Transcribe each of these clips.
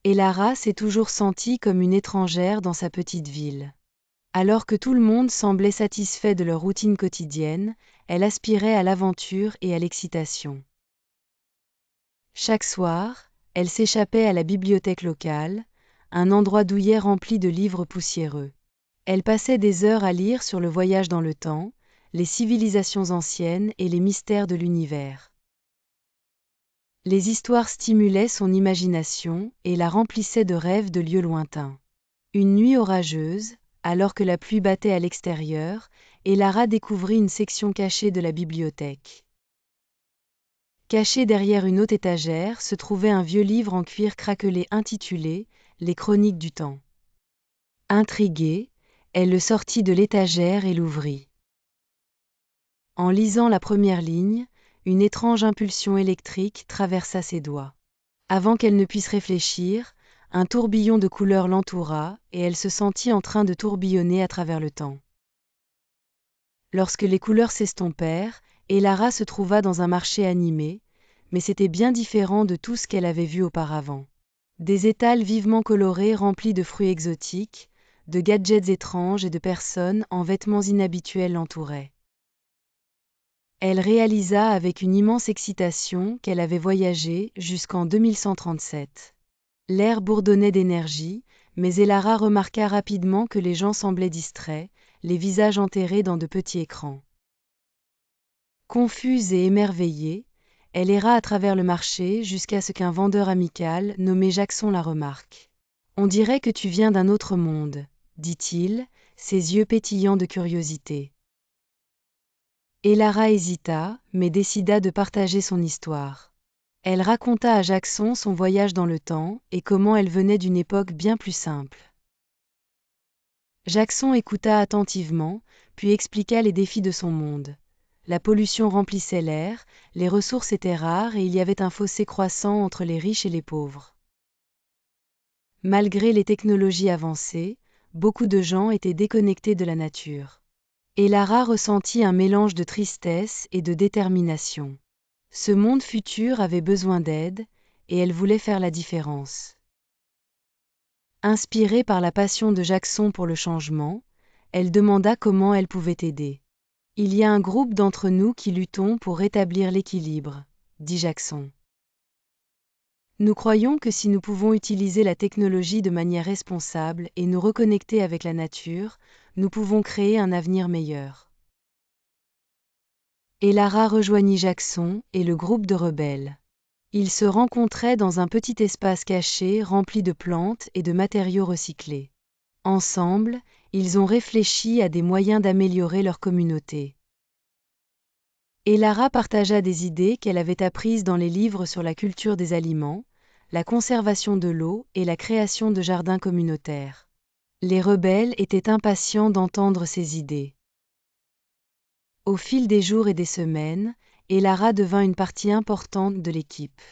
Et Lara s'est toujours sentie comme une étrangère dans sa petite ville. Alors que tout le monde semblait satisfait de leur routine quotidienne, elle aspirait à l'aventure et à l'excitation. Chaque soir, elle s'échappait à la bibliothèque locale, un endroit douillet rempli de livres poussiéreux. Elle passait des heures à lire sur le voyage dans le temps, les civilisations anciennes et les mystères de l'univers. Les histoires stimulaient son imagination et la remplissaient de rêves de lieux lointains. Une nuit orageuse, alors que la pluie battait à l'extérieur, et Lara découvrit une section cachée de la bibliothèque. Caché derrière une haute étagère se trouvait un vieux livre en cuir craquelé intitulé « Les Chroniques du Temps ». Intriguée, elle le sortit de l'étagère et l'ouvrit. En lisant la première ligne, une étrange impulsion électrique traversa ses doigts. Avant qu'elle ne puisse réfléchir, un tourbillon de couleurs l'entoura et elle se sentit en train de tourbillonner à travers le temps. Lorsque les couleurs s'estompèrent, Lara se trouva dans un marché animé, mais c'était bien différent de tout ce qu'elle avait vu auparavant. Des étals vivement colorés remplis de fruits exotiques, de gadgets étranges et de personnes en vêtements inhabituels l'entouraient. Elle réalisa avec une immense excitation qu'elle avait voyagé jusqu'en 2137. L'air bourdonnait d'énergie, mais Lara remarqua rapidement que les gens semblaient distraits, les visages enterrés dans de petits écrans. Confuse et émerveillée, elle erra à travers le marché jusqu'à ce qu'un vendeur amical nommé Jackson la remarque. « On dirait que tu viens d'un autre monde, » dit-il, ses yeux pétillants de curiosité. Lara hésita, mais décida de partager son histoire. Elle raconta à Jackson son voyage dans le temps et comment elle venait d'une époque bien plus simple. Jackson écouta attentivement, puis expliqua les défis de son monde. La pollution remplissait l'air, les ressources étaient rares et il y avait un fossé croissant entre les riches et les pauvres. Malgré les technologies avancées, beaucoup de gens étaient déconnectés de la nature. Lara ressentit un mélange de tristesse et de détermination. Ce monde futur avait besoin d'aide, et elle voulait faire la différence. Inspirée par la passion de Jackson pour le changement, elle demanda comment elle pouvait aider. « Il y a un groupe d'entre nous qui luttons pour rétablir l'équilibre, » dit Jackson. « Nous croyons que si nous pouvons utiliser la technologie de manière responsable et nous reconnecter avec la nature, nous pouvons créer un avenir meilleur. » Lara rejoignit Jackson et le groupe de rebelles. Ils se rencontraient dans un petit espace caché rempli de plantes et de matériaux recyclés. Ensemble, ils ont réfléchi à des moyens d'améliorer leur communauté. Lara partagea des idées qu'elle avait apprises dans les livres sur la culture des aliments, la conservation de l'eau et la création de jardins communautaires. Les rebelles étaient impatients d'entendre ces idées. Au fil des jours et des semaines, Lara devint une partie importante de l'équipe.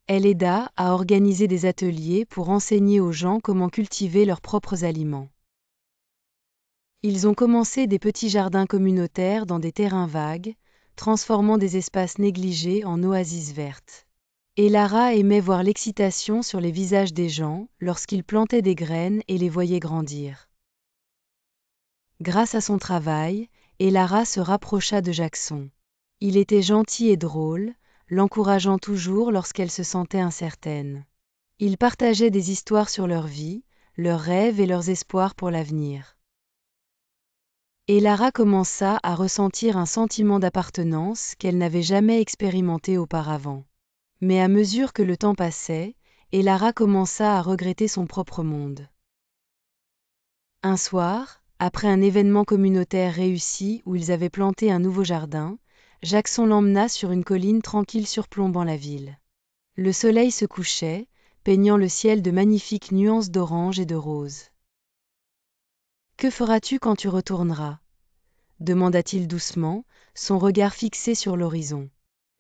Elle aida à organiser des ateliers pour enseigner aux gens comment cultiver leurs propres aliments. Ils ont commencé des petits jardins communautaires dans des terrains vagues, transformant des espaces négligés en oasis vertes. Lara aimait voir l'excitation sur les visages des gens lorsqu'ils plantaient des graines et les voyaient grandir. Grâce à son travail, Lara se rapprocha de Jackson. Il était gentil et drôle, l'encourageant toujours lorsqu'elle se sentait incertaine. Ils partageaient des histoires sur leur vie, leurs rêves et leurs espoirs pour l'avenir. Lara commença à ressentir un sentiment d'appartenance qu'elle n'avait jamais expérimenté auparavant. Mais à mesure que le temps passait, Lara commença à regretter son propre monde. Un soir, après un événement communautaire réussi où ils avaient planté un nouveau jardin, Jackson l'emmena sur une colline tranquille surplombant la ville. Le soleil se couchait, peignant le ciel de magnifiques nuances d'orange et de rose. « Que feras-tu quand tu retourneras » demanda-t-il doucement, son regard fixé sur l'horizon.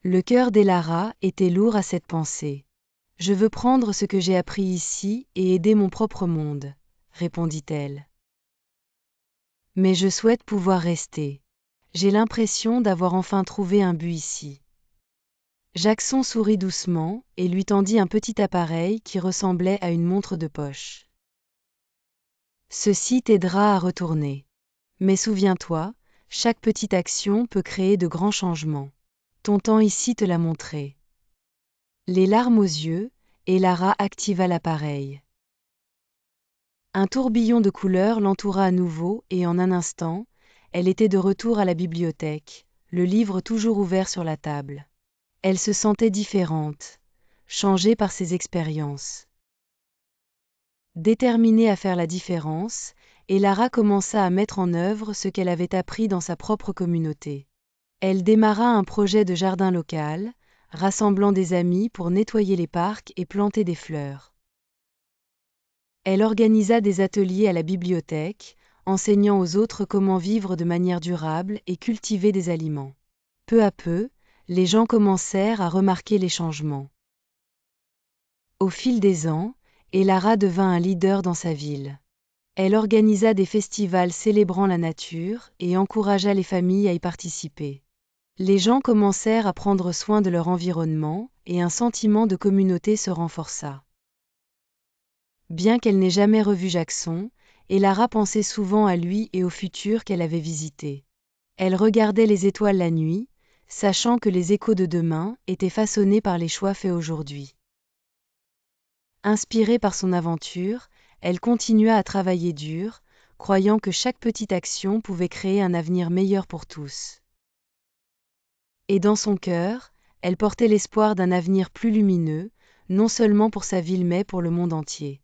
Le cœur d'Lara était lourd à cette pensée. « Je veux prendre ce que j'ai appris ici et aider mon propre monde, » répondit-elle. « Mais je souhaite pouvoir rester. J'ai l'impression d'avoir enfin trouvé un but ici. » Jackson sourit doucement et lui tendit un petit appareil qui ressemblait à une montre de poche. Ceci t'aidera à retourner. Mais souviens-toi, chaque petite action peut créer de grands changements. Ton temps ici te l'a montré. Les larmes aux yeux, et Lara activa l'appareil. Un tourbillon de couleurs l'entoura à nouveau et en un instant, elle était de retour à la bibliothèque, le livre toujours ouvert sur la table. Elle se sentait différente, changée par ses expériences. Déterminée à faire la différence, Lara commença à mettre en œuvre ce qu'elle avait appris dans sa propre communauté. Elle démarra un projet de jardin local, rassemblant des amis pour nettoyer les parcs et planter des fleurs. Elle organisa des ateliers à la bibliothèque, enseignant aux autres comment vivre de manière durable et cultiver des aliments. Peu à peu, les gens commencèrent à remarquer les changements. Au fil des ans, Lara devint un leader dans sa ville. Elle organisa des festivals célébrant la nature et encouragea les familles à y participer. Les gens commencèrent à prendre soin de leur environnement et un sentiment de communauté se renforça. Bien qu'elle n'ait jamais revu Jackson, Lara pensait souvent à lui et au futur qu'elle avait visité. Elle regardait les étoiles la nuit, sachant que les échos de demain étaient façonnés par les choix faits aujourd'hui. Inspirée par son aventure, elle continua à travailler dur, croyant que chaque petite action pouvait créer un avenir meilleur pour tous. Et dans son cœur, elle portait l'espoir d'un avenir plus lumineux, non seulement pour sa ville mais pour le monde entier.